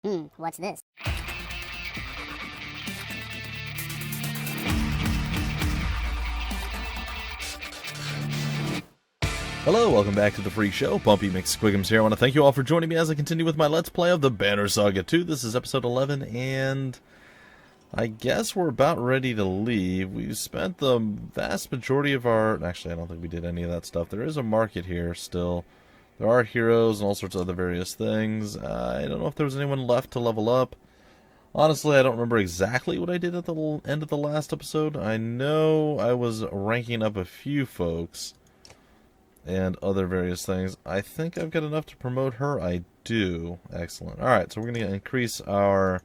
What's this? Hello, welcome back to the Free Show. Bumpy McSquigums here. I want to thank you all for joining me as I continue with my Let's Play of the Banner Saga 2. This is episode 11, and I guess we're about ready to leave. We've spent the vast majority of our... Actually, I don't think we did any of that stuff. There is a market here still. There are heroes and all sorts of other various things. I don't know if there was anyone left to level up. Honestly, I don't remember exactly what I did at the end of the last episode. I know I was ranking up a few folks and other various things. I think I've got enough to promote her. I do. Excellent. Alright, so we're going to increase our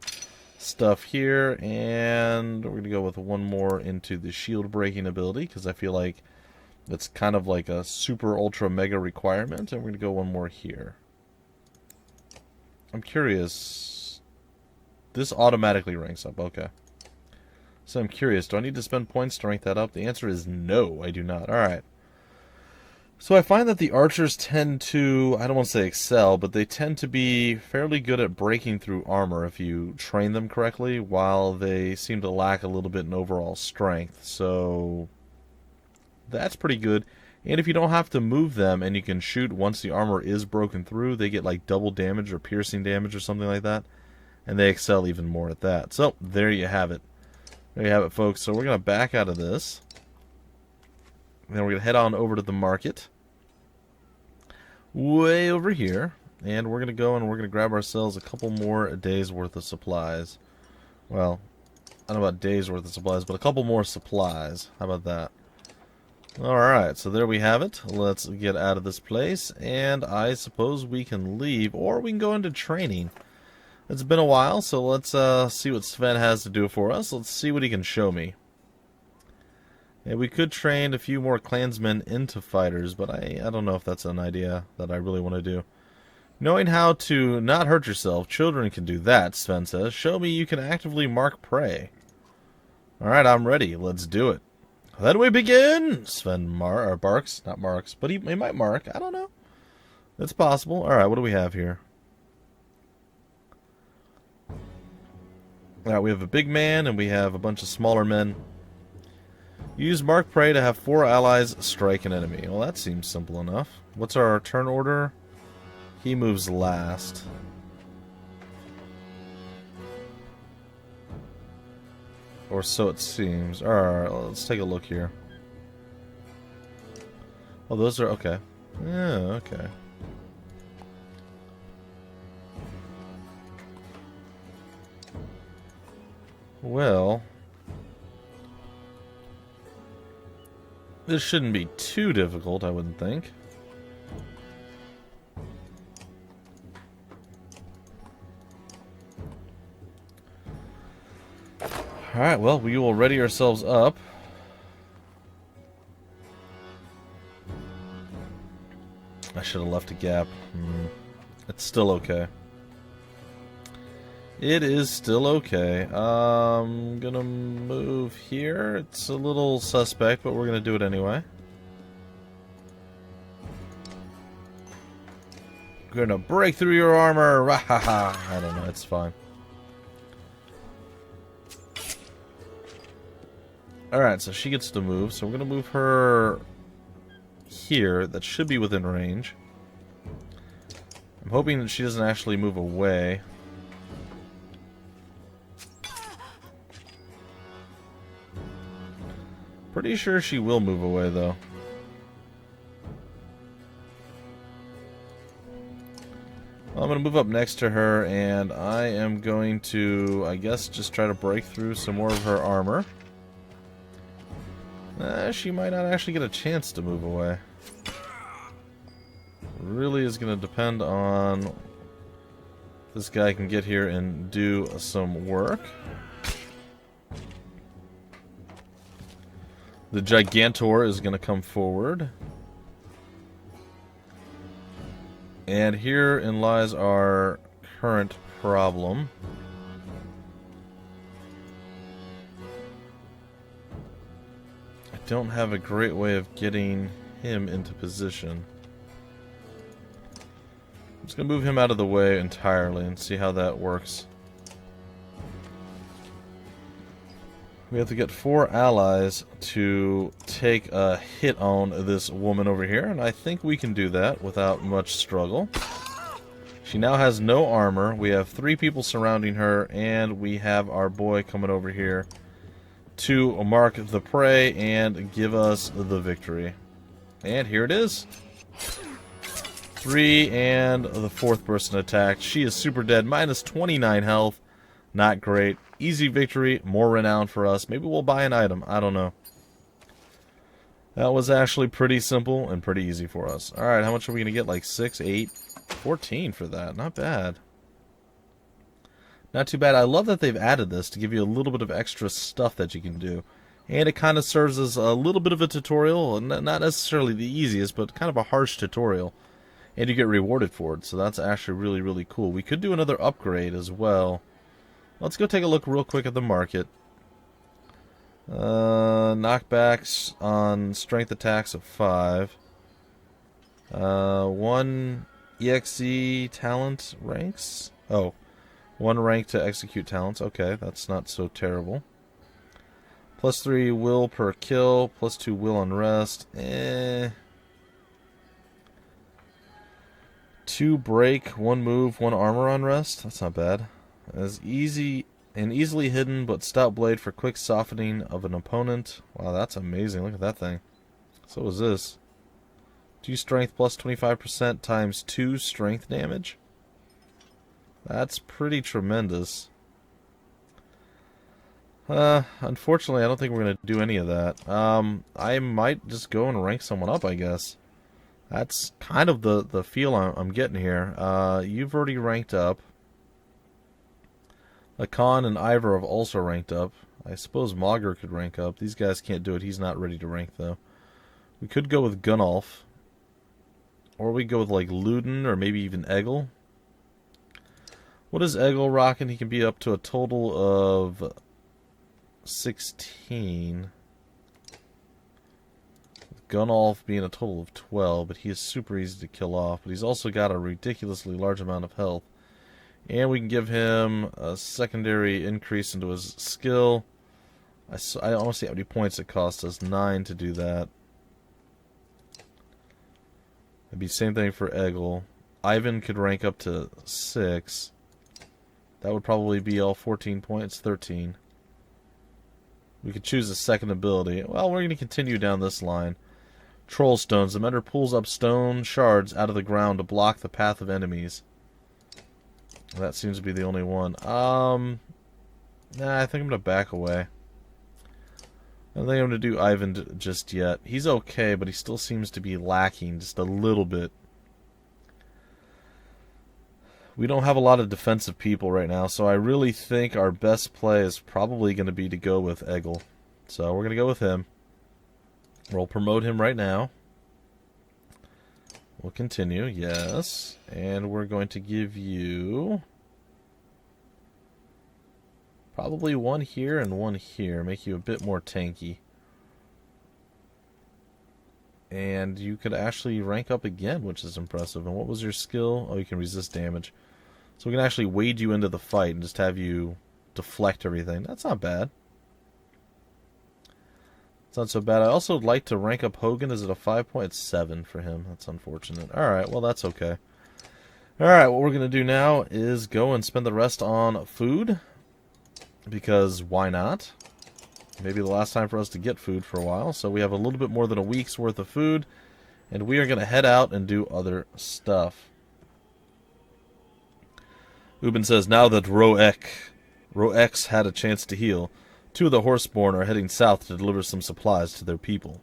stuff here, and we're going to go with one more into the shield breaking ability, because I feel like it's kind of like a super ultra mega requirement, and we're going to go one more here. I'm curious. This automatically ranks up. Okay. So I'm curious, do I need to spend points to rank that up? The answer is no, I do not. Alright. So I find that the archers tend to, I don't want to say excel, but they tend to be fairly good at breaking through armor if you train them correctly, while they seem to lack a little bit in overall strength. So that's pretty good. And if you don't have to move them and you can shoot once the armor is broken through, they get like double damage or piercing damage or something like that. And they excel even more at that. So there you have it. There you have it, folks. So we're going to back out of this. Then we're going to head on over to the market. Way over here. And we're going to go and we're going to grab ourselves a couple more days worth of supplies. Well, I don't know about days worth of supplies, but a couple more supplies. How about that? Alright, so there we have it. Let's get out of this place. And I suppose we can leave, or we can go into training. It's been a while, so let's see what Sven has to do for us. Let's see what he can show me. Yeah, we could train a few more clansmen into fighters, but I don't know if that's an idea that I really want to do. Knowing how to not hurt yourself, children can do that, Sven says. Show me you can actively mark prey. Alright, I'm ready. Let's do it. Then we begin! Sven barks. Not marks, but he might mark. I don't know. It's possible. Alright, what do we have here? Alright, we have a big man, and we have a bunch of smaller men. Use Mark Prey to have 4 allies strike an enemy. Well, that seems simple enough. What's our turn order? He moves last. Or so it seems. Alright, let's take a look here. Oh, those are... okay. Yeah, okay. Well... this shouldn't be too difficult, I wouldn't think. Alright, well, we will ready ourselves up. I should have left a gap. It's still okay. It is still okay. I'm gonna move here. It's a little suspect, but we're gonna do it anyway. We're gonna break through your armor. I don't know. It's fine. Alright, so she gets to move. So we're gonna move her here. That should be within range. I'm hoping that she doesn't actually move away. Pretty sure she will move away, though. Well, I'm going to move up next to her, and I am going to, I guess, just try to break through some more of her armor. She might not actually get a chance to move away. Really is going to depend on if this guy can get here and do some work. The Gigantor is going to come forward. And herein lies our current problem. I don't have a great way of getting him into position. just going to move him out of the way entirely and see how that works. We have to get 4 allies to take a hit on this woman over here, and I think we can do that without much struggle. She now has no armor. We have 3 people surrounding her, and we have our boy coming over here to mark the prey and give us the victory. And here it is. 3, and the 4th person attacked. She is super dead, minus 29 health. Not great. Easy victory, more renown for us. Maybe we'll buy an item. I don't know. That was actually pretty simple and pretty easy for us. Alright, how much are we going to get? Like 6, 8, 14 for that. Not bad. Not too bad. I love that they've added this to give you a little bit of extra stuff that you can do. And it kind of serves as a little bit of a tutorial. Not necessarily the easiest, but kind of a harsh tutorial. And you get rewarded for it. So that's actually really, really cool. We could do another upgrade as well. Let's go take a look real quick at the market. Knockbacks on strength attacks of 5. 1 EXE talent ranks. Oh, 1 rank to execute talents. Okay, that's not so terrible. Plus 3 will per kill. Plus 2 will on rest. 2 break, 1 move, 1 armor on rest. That's not bad. As easy and easily hidden, but stout blade for quick softening of an opponent. Wow, that's amazing. Look at that thing. So is this. 2 strength plus 25% times 2 strength damage. That's pretty tremendous. Unfortunately, I don't think we're going to do any of that. I might just go and rank someone up, I guess. That's kind of the feel I'm getting here. You've already ranked up. Lacan and Ivor have also ranked up. I suppose Mauger could rank up. These guys can't do it. He's not ready to rank, though. We could go with Gunnulf. Or we go with, like, Luden or maybe even Egil. What is Egil rocking? He can be up to a total of 16. Gunnulf being a total of 12, but he is super easy to kill off. But he's also got a ridiculously large amount of health. And we can give him a secondary increase into his skill. I want to see how many points it costs us. 9 to do that. It'd be the same thing for Egil. Ivan could rank up to 6. That would probably be all 14 points. 13. We could choose a second ability. Well, we're going to continue down this line. Troll stones. The mender pulls up stone shards out of the ground to block the path of enemies. That seems to be the only one. Nah, I think I'm going to back away. I don't think I'm going to do Ivan just yet. He's okay, but he still seems to be lacking just a little bit. We don't have a lot of defensive people right now, so I really think our best play is probably going to be to go with Egil. So we're going to go with him. We'll promote him right now. We'll continue, yes. And we're going to give you probably 1 here and 1 here. Make you a bit more tanky. And you could actually rank up again, which is impressive. And what was your skill? Oh, you can resist damage. So we can actually wade you into the fight and just have you deflect everything. That's not bad. It's not so bad. I also would like to rank up Hogan. Is it a 5.7 for him? That's unfortunate. Alright, well that's okay. Alright, what we're going to do now is go and spend the rest on food. Because why not? Maybe the last time for us to get food for a while. So we have a little bit more than a week's worth of food. And we are going to head out and do other stuff. Ubin says, now that Roex had a chance to heal, 2 of the Horseborn are heading south to deliver some supplies to their people.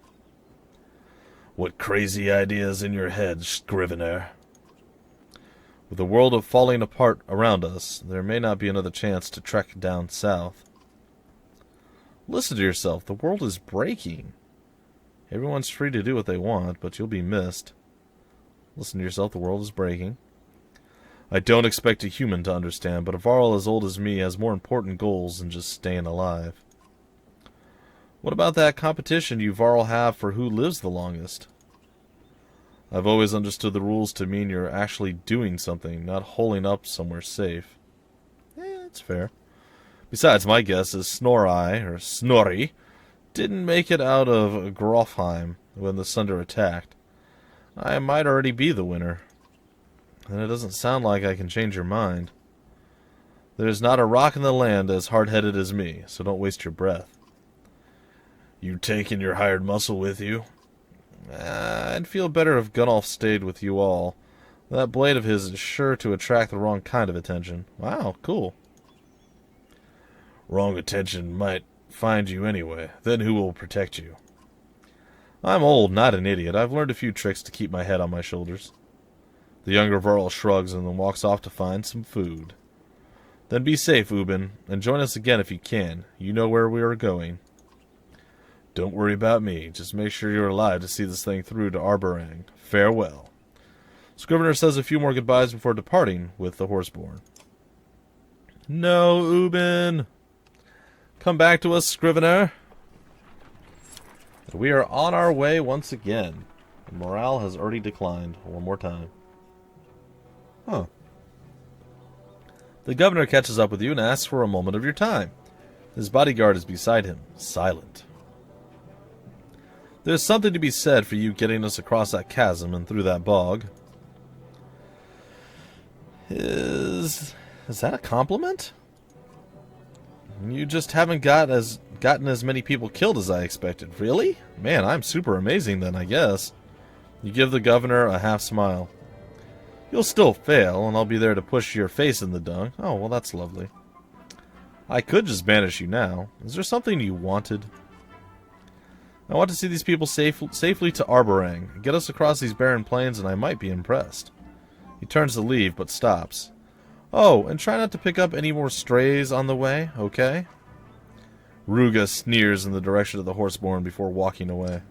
What crazy ideas in your head, Scrivener? With the world falling apart around us, there may not be another chance to trek down south. Listen to yourself, the world is breaking. Everyone's free to do what they want, but you'll be missed. Listen to yourself, the world is breaking. I don't expect a human to understand, but a Varl as old as me has more important goals than just staying alive. What about that competition you Varl have for who lives the longest? I've always understood the rules to mean you're actually doing something, not holing up somewhere safe. That's fair. Besides, my guess is Snorri, didn't make it out of Grofheim when the Sunder attacked. I might already be the winner. And it doesn't sound like I can change your mind. There's not a rock in the land as hard-headed as me, so don't waste your breath. You taking your hired muscle with you? I'd feel better if Gunnulf stayed with you all. That blade of his is sure to attract the wrong kind of attention. Wow, cool. Wrong attention might find you anyway. Then who will protect you? I'm old, not an idiot. I've learned a few tricks to keep my head on my shoulders. The younger Varl shrugs and then walks off to find some food. Then be safe, Ubin, and join us again if you can. You know where we are going. Don't worry about me. Just make sure you're alive to see this thing through to Arborang. Farewell. Scrivener says a few more goodbyes before departing with the Horseborn. No, Ubin. Come back to us, Scrivener. We are on our way once again. Morale has already declined. One more time. Huh. The governor catches up with you and asks for a moment of your time. His bodyguard is beside him, silent. There's something to be said for you getting us across that chasm and through that bog. Is that a compliment? You just haven't gotten as many people killed as I expected. Really? Man, I'm super amazing then, I guess. You give the governor a half smile. You'll still fail, and I'll be there to push your face in the dung. Oh, well, that's lovely. I could just banish you now. Is there something you wanted? I want to see these people safely to Arborang. Get us across these barren plains, and I might be impressed. He turns to leave, but stops. Oh, and try not to pick up any more strays on the way, okay? Ruga sneers in the direction of the Horseborn before walking away.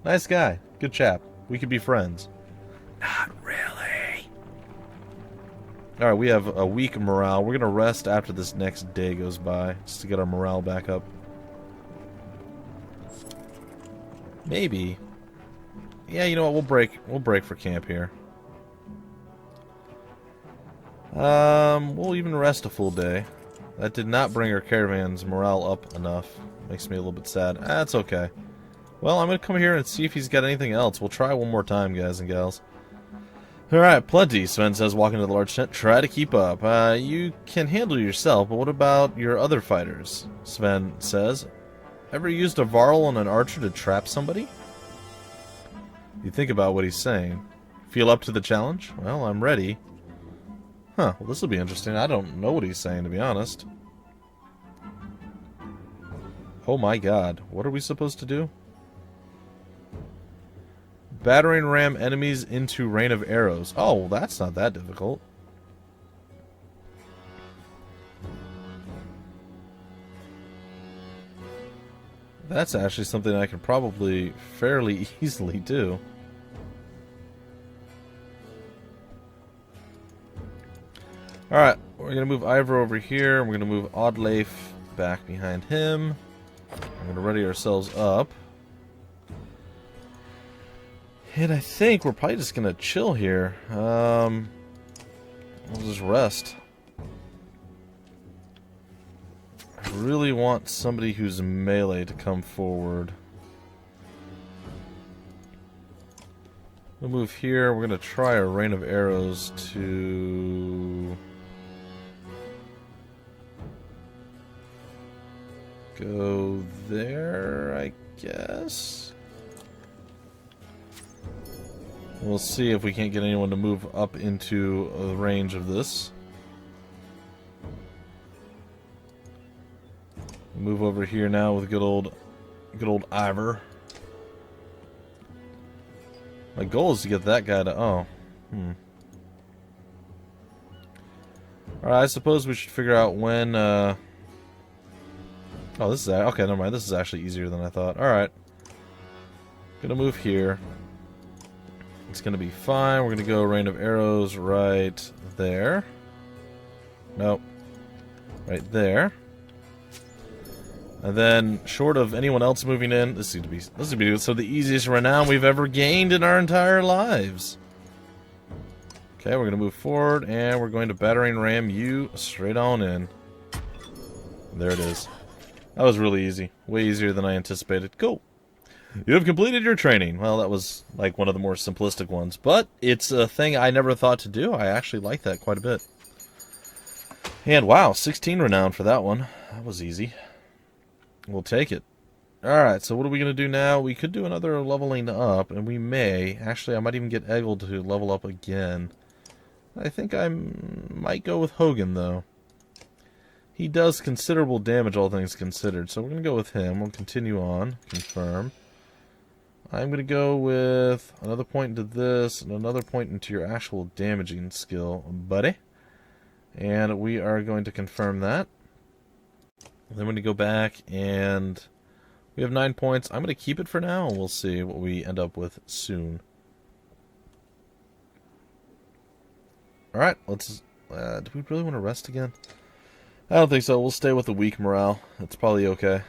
Nice guy. Good chap. We could be friends. Not really. Alright, we have a weak morale. We're going to rest after this next day goes by, just to get our morale back up. Maybe. Yeah, you know what? We'll break for camp here. We'll even rest a full day. That did not bring our caravan's morale up enough. Makes me a little bit sad. That's okay. Well, I'm going to come here and see if he's got anything else. We'll try one more time, guys and gals. Alright, plenty, Sven says, walking to the large tent. Try to keep up. You can handle yourself, but what about your other fighters? Sven says. Ever used a Varl and an archer to trap somebody? You think about what he's saying. Feel up to the challenge? Well, I'm ready. Huh, well this will be interesting. I don't know what he's saying, to be honest. Oh my god. What are we supposed to do? Battering ram enemies into rain of arrows. Oh, well, that's not that difficult. That's actually something I can probably fairly easily do. Alright, we're going to move Ivor over here. We're going to move Oddleif back behind him. We're going to ready ourselves up. And I think we're probably just going to chill here. We'll just rest. I really want somebody who's melee to come forward. We'll move here. We're going to try a rain of arrows to go there, I guess. We'll see if we can't get anyone to move up into the range of this. Move over here now with good old Ivor. My goal is to get that guy to... Oh. Alright, I suppose we should figure out when... Oh, this is... Okay, never mind. This is actually easier than I thought. Alright. Gonna move here. It's gonna be fine. We're gonna go rain of arrows right there. Nope. Right there. And then, short of anyone else moving in, this would be so the easiest renown we've ever gained in our entire lives. Okay, we're going to move forward, and we're going to battering ram you straight on in. There it is. That was really easy. Way easier than I anticipated. Cool. You have completed your training. Well, that was like one of the more simplistic ones, but it's a thing I never thought to do. I actually like that quite a bit. And wow, 16 renown for that one. That was easy. We'll take it. Alright, so what are we going to do now? We could do another leveling up, and we may. Actually, I might even get Eggle to level up again. I think I might go with Hogan, though. He does considerable damage, all things considered, so we're going to go with him. We'll continue on. Confirm. I'm going to go with another point into this, and another point into your actual damaging skill, buddy. And we are going to confirm that. Then we're going to go back, and we have 9 points. I'm going to keep it for now, and we'll see what we end up with soon. Alright, let's... do we really want to rest again? I don't think so. We'll stay with the weak morale. It's probably okay.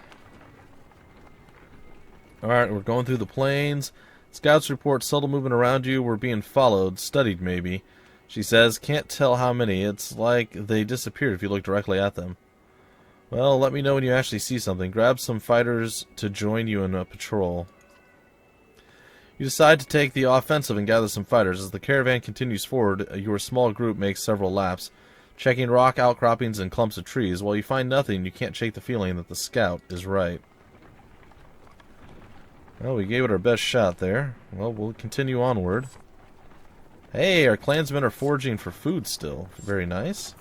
Alright, we're going through the plains. Scouts report subtle movement around you. We're being followed. Studied, maybe. She says, can't tell how many. It's like they disappeared if you look directly at them. Well, let me know when you actually see something. Grab some fighters to join you in a patrol. You decide to take the offensive and gather some fighters. As the caravan continues forward, your small group makes several laps, checking rock outcroppings and clumps of trees. While you find nothing, you can't shake the feeling that the scout is right. Well, we gave it our best shot there. Well, we'll continue onward. Hey, our clansmen are foraging for food still. Very nice.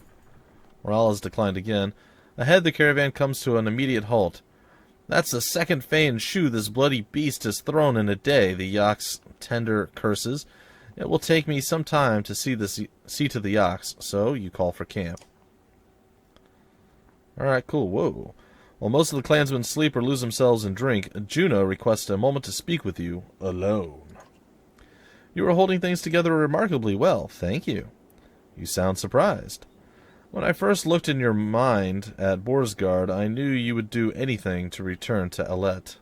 Morale has declined again. Ahead, the caravan comes to an immediate halt. That's the second feigned shoe this bloody beast has thrown in a day, the Yak's tender curses. It will take me some time to see to the Yaks, so you call for camp. Alright, cool. Whoa. While most of the clansmen sleep or lose themselves in drink, Juno requests a moment to speak with you, alone. You are holding things together remarkably well, thank you. You sound surprised. When I first looked in your mind at Borsgard, I knew you would do anything to return to Alet.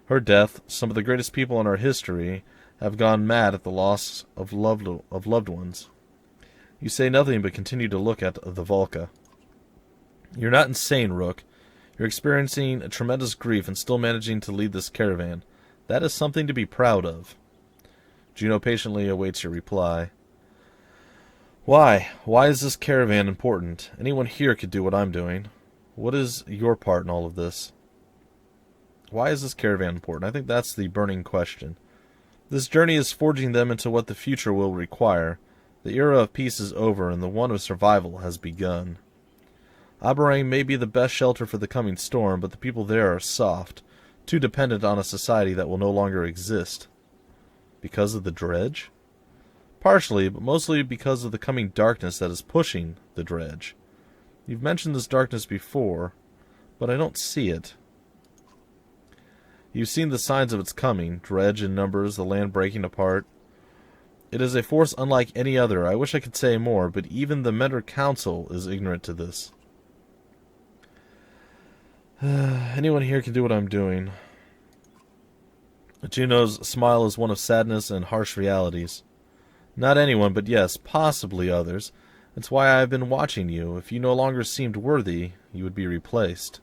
Her death, some of the greatest people in our history, have gone mad at the loss of loved ones. You say nothing but continue to look at the Volca. You're not insane, Rook. You're experiencing a tremendous grief and still managing to lead this caravan. That is something to be proud of. Juno patiently awaits your reply. Why? Why is this caravan important? Anyone here could do what I'm doing. What is your part in all of this? Why is this caravan important? I think that's the burning question. This journey is forging them into what the future will require. The era of peace is over, and the one of survival has begun. Aberang may be the best shelter for the coming storm, but the people there are soft, too dependent on a society that will no longer exist. Because of the dredge? Partially, but mostly because of the coming darkness that is pushing the dredge. You've mentioned this darkness before, but I don't see it. You've seen the signs of its coming, dredge in numbers, the land breaking apart. It is a force unlike any other. I wish I could say more, but even the Mentor Council is ignorant to this. Anyone here can do what I'm doing. Juno's smile is one of sadness and harsh realities. Not anyone, but yes, possibly others. It's why I have been watching you. If you no longer seemed worthy, you would be replaced.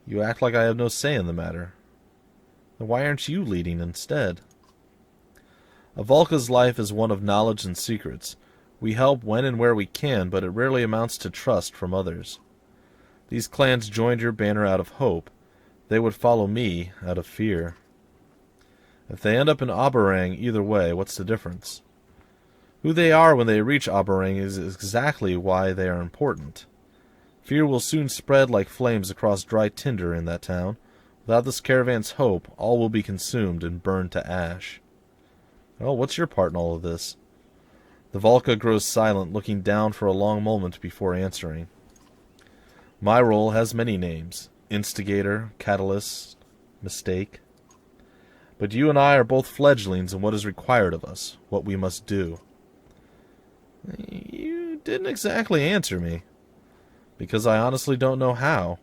You act like I have no say in the matter. Then why aren't you leading instead? A Volca's life is one of knowledge and secrets. We help when and where we can, but it rarely amounts to trust from others. These clans joined your banner out of hope. They would follow me out of fear. If they end up in Aberang, either way, what's the difference? Who they are when they reach Aberang is exactly why they are important. Fear will soon spread like flames across dry tinder in that town. Without this caravan's hope, all will be consumed and burned to ash. Oh, what's your part in all of this? The Volca grows silent, looking down for a long moment before answering. My role has many names. Instigator, Catalyst, Mistake. But you and I are both fledglings in what is required of us, what we must do. You didn't exactly answer me. Because I honestly don't know how.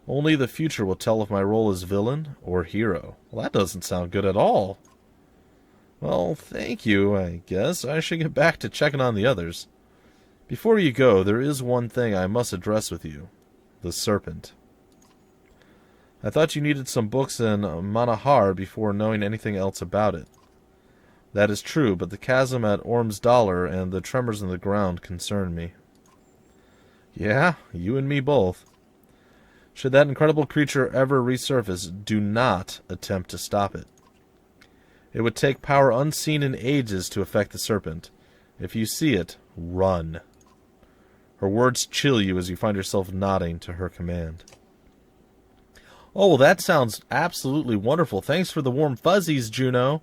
Only the future will tell if my role is villain or hero. Well, that doesn't sound good at all. Well, thank you, I guess. I should get back to checking on the others. Before you go, there is one thing I must address with you. The serpent. I thought you needed some books in Manahar before knowing anything else about it. That is true, but the chasm at Orm's Dollar and the tremors in the ground concern me. Yeah, you and me both. Should that incredible creature ever resurface, do not attempt to stop it. It would take power unseen in ages to affect the serpent. If you see it, run. Her words chill you as you find yourself nodding to her command. Oh, well, that sounds absolutely wonderful. Thanks for the warm fuzzies, Juno.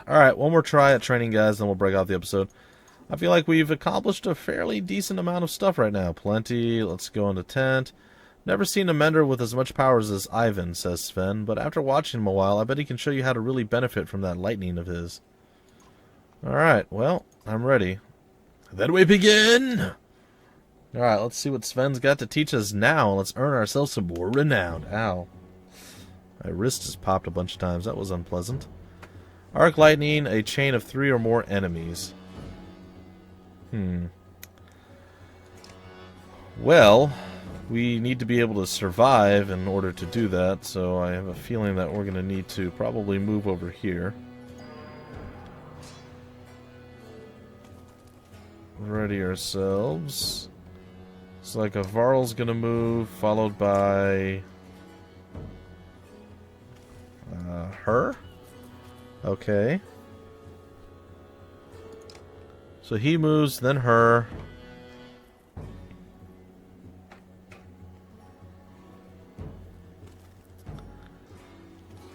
Alright, one more try at training, guys, then we'll break out the episode. I feel like we've accomplished a fairly decent amount of stuff right now. Plenty. Let's go into tent. Never seen a mender with as much powers as Ivan, says Sven, but after watching him a while, I bet he can show you how to really benefit from that lightning of his. Alright, well, I'm ready. Then we begin! Alright, let's see what Sven's got to teach us now. Let's earn ourselves some more renown. Ow. My wrist has popped a bunch of times. That was unpleasant. Arc lightning, a chain of 3 or more enemies. Well, we need to be able to survive in order to do that, so I have a feeling that we're going to need to probably move over here. Ready ourselves. It's like a Varl's going to move, followed by her. Okay. So he moves, then her.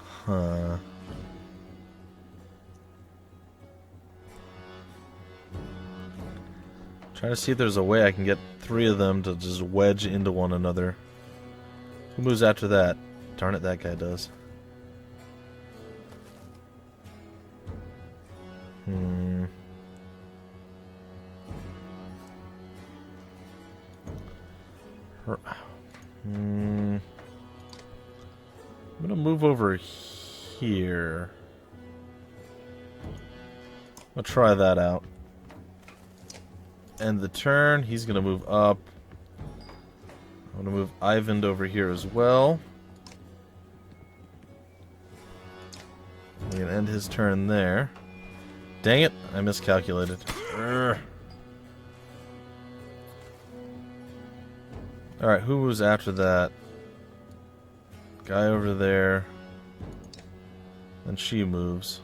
Huh. Trying to see if there's a way I can get 3 of them to just wedge into one another. Who moves after that? Darn it, that guy does. I'm gonna move over here. I'll try that out. End the turn. He's gonna move up. I'm gonna move Ivan over here as well. I'm gonna end his turn there. Dang it, I miscalculated. Alright, who was after that? Guy over there. And she moves.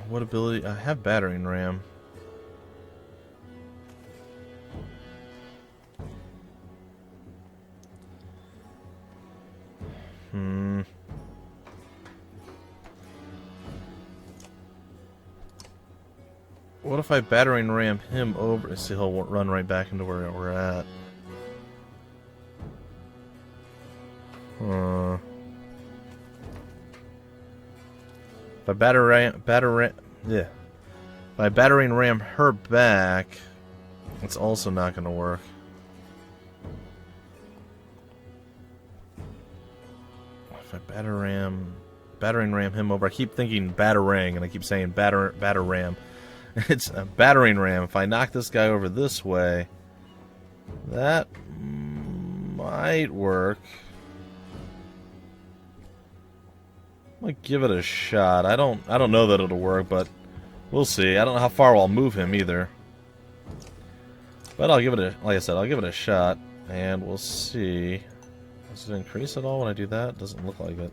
What ability? I have battering ram. What if I battering ram him over? See, he'll run right back into where we're at. If I battering ram her back, it's also not going to work. If I battering ram him over, I keep thinking batarang, and I keep saying batter ram. It's a battering ram. If I knock this guy over this way, that might work. I'm gonna give it a shot. I don't know that it'll work, but we'll see. I don't know how far I'll move him either. But I'll give it a, like I said, I'll give it a shot, and we'll see. Does it increase at all when I do that? Doesn't look like it.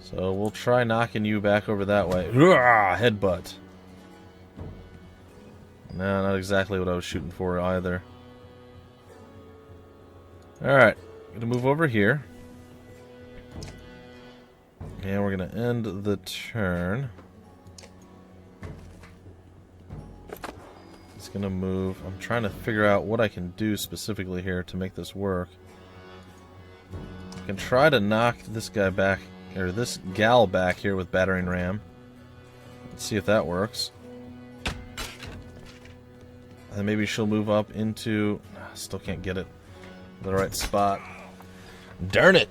So we'll try knocking you back over that way. Headbutt. No, not exactly what I was shooting for either. Alright, gonna move over here. And we're gonna end the turn. It's gonna move. I'm trying to figure out what I can do specifically here to make this work. I can try to knock this guy back, or this gal back here with battering ram. Let's see if that works. And maybe she'll move up into... Still can't get it in the right spot. Darn it!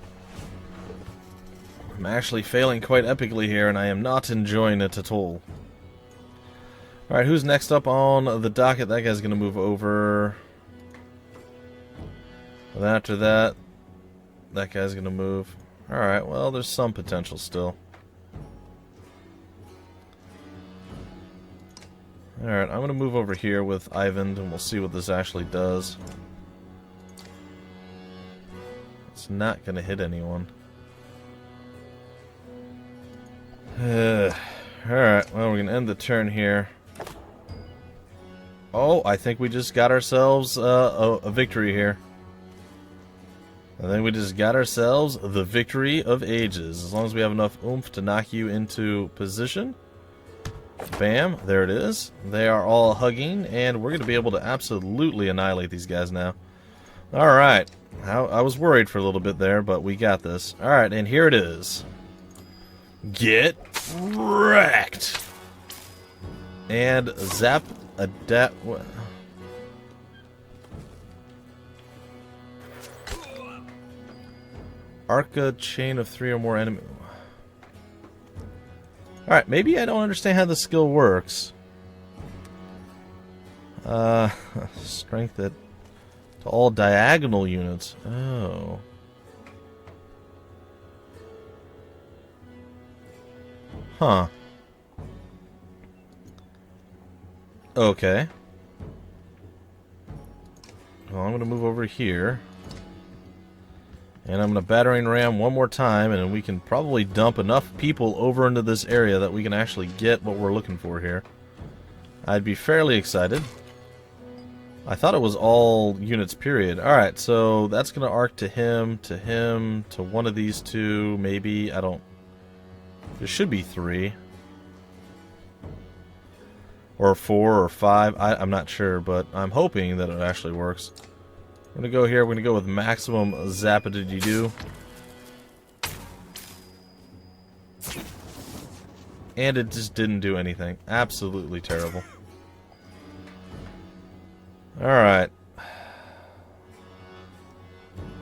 I'm actually failing quite epically here, and I am not enjoying it at all. Alright, who's next up on the docket? That guy's going to move over. And after that, that guy's going to move. Alright, well, there's some potential still. Alright, I'm going to move over here with Ivan, and we'll see what this actually does. It's not going to hit anyone. Alright, well, we're going to end the turn here. Oh, I think we just got ourselves a victory here. I think we just got ourselves the victory of ages. As long as we have enough oomph to knock you into position. Bam, there it is. They are all hugging, and we're going to be able to absolutely annihilate these guys now. Alright, I was worried for a little bit there, but we got this. Alright, and here it is. Get wrecked! And zap, adapt... Arca chain of 3 or more enemies. Alright, maybe I don't understand how the skill works. Strength it to all diagonal units. Oh. Huh. Okay. Well, I'm going to move over here. And I'm going to battering ram one more time, and we can probably dump enough people over into this area that we can actually get what we're looking for here. I'd be fairly excited. I thought it was all units, period. Alright, so that's going to arc to him, to one of these two, maybe. I don't... There should be 3. Or 4 or 5. I'm not sure, but I'm hoping that it actually works. We're going to go here. We're going to go with maximum zapidity-do. And it just didn't do anything. Absolutely terrible. Alright.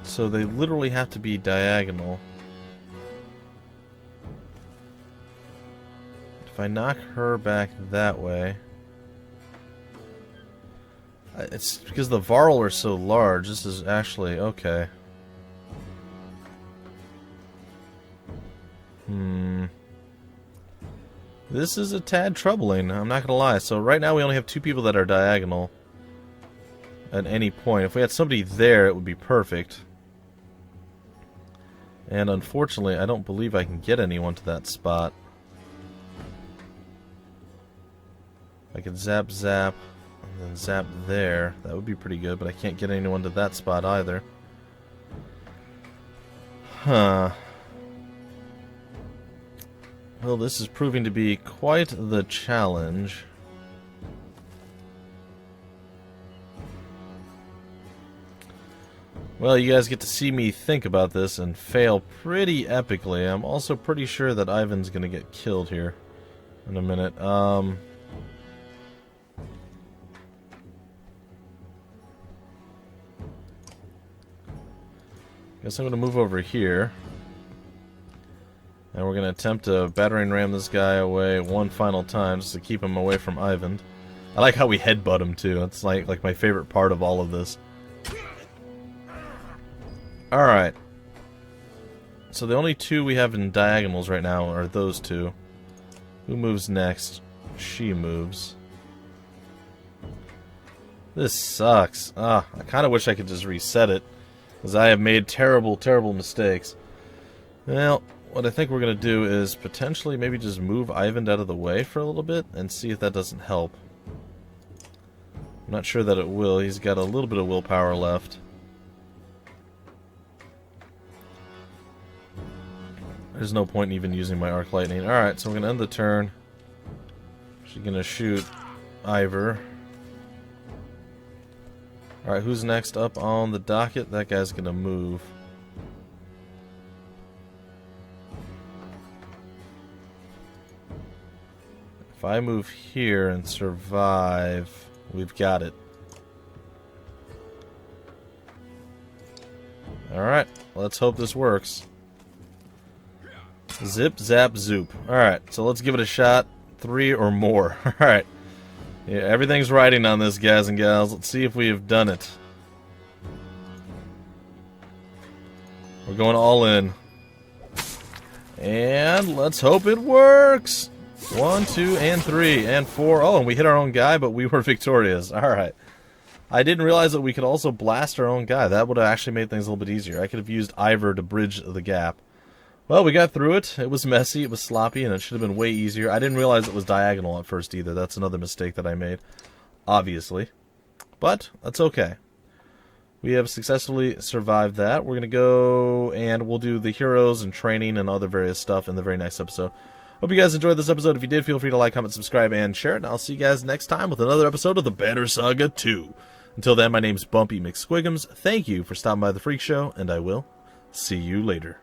So they literally have to be diagonal. If I knock her back that way... It's because the Varl are so large. This is actually okay. This is a tad troubling, I'm not gonna lie. So right now we only have 2 people that are diagonal at any point. If we had somebody there, it would be perfect. And unfortunately, I don't believe I can get anyone to that spot. I could zap, and then zap there. That would be pretty good, but I can't get anyone to that spot either. Huh. Well, this is proving to be quite the challenge. Well, you guys get to see me think about this and fail pretty epically. I'm also pretty sure that Ivan's gonna get killed here in a minute. Guess I'm going to move over here. And we're going to attempt to battering ram this guy away one final time just to keep him away from Ivan. I like how we headbutt him too. It's like my favorite part of all of this. Alright. So the only 2 we have in diagonals right now are those 2. Who moves next? She moves. This sucks. I kind of wish I could just reset it. Because I have made terrible, terrible mistakes. Well, what I think we're going to do is potentially maybe just move Ivan out of the way for a little bit and see if that doesn't help. I'm not sure that it will. He's got a little bit of willpower left. There's no point in even using my arc lightning. Alright, so we're going to end the turn. She's going to shoot Ivor. Alright, who's next up on the docket? That guy's gonna move. If I move here and survive, we've got it. Alright, let's hope this works. Zip, zap, zoop. Alright, so let's give it a shot. 3 or more. Alright. Yeah, everything's riding on this, guys and gals. Let's see if we have done it. We're going all in. And let's hope it works! 1, 2, and 3, and 4. Oh, and we hit our own guy, but we were victorious. Alright. I didn't realize that we could also blast our own guy. That would have actually made things a little bit easier. I could have used Ivor to bridge the gap. Well, we got through it. It was messy, it was sloppy, and it should have been way easier. I didn't realize it was diagonal at first either. That's another mistake that I made, obviously. But that's okay. We have successfully survived that. We're going to go and we'll do the heroes and training and other various stuff in the very next episode. Hope you guys enjoyed this episode. If you did, feel free to like, comment, subscribe, and share it. And I'll see you guys next time with another episode of the Banner Saga 2. Until then, my name's Bumpy McSquigums. Thank you for stopping by the Freak Show, and I will see you later.